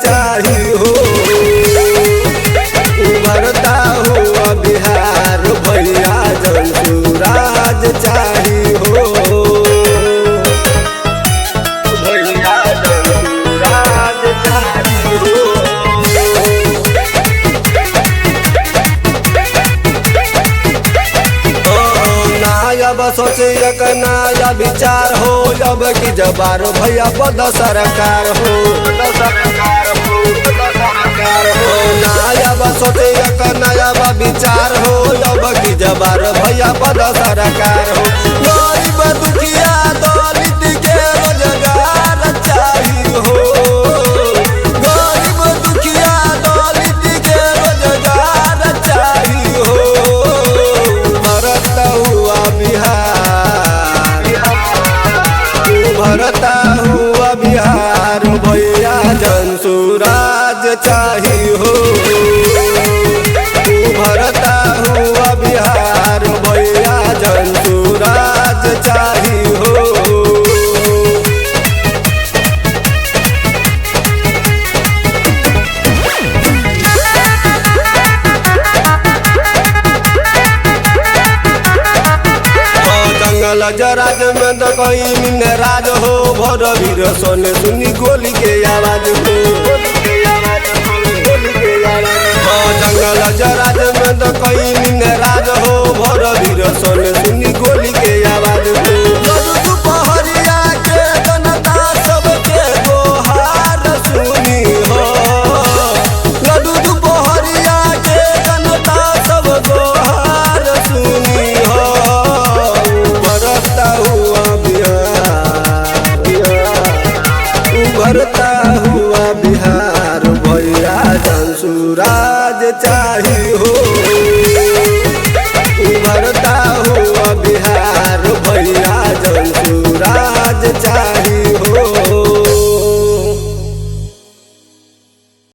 चाही हो। उभरता हुआ बिहार भैया जंतुराज चाही हो। भैया जंतुराज चाही हो। अब सोचे नया विचार हो अब की जबार भैया बद सरकार हो। नया सोचे नया विचार हो अब की जबार भैया बद सरकार हो। गरीब दुखिया दलित के रोजगार चाही हो। गरीब दुखिया दलित के रोजगार चाही हो। भरता हुआ बिहार भैया जंतुराज चाही हो। भरता हुआ बिहार भैया जंतुराज चाही हो। जराज में तो कोई मिने राज हो। भर वीर सोने सुनी गोली के आवाज हो। जंगल जराज में तो कोई मिने राज हो। भर वीर सोने सुनी गोली के आवाज हो। दोपहरिया के जनता सबके गोहार सुनी हो। दोपहरिया के जनता सब गोहार सुनी हो। भरता हुआ बिहार भैया जंतुराज चाही हो।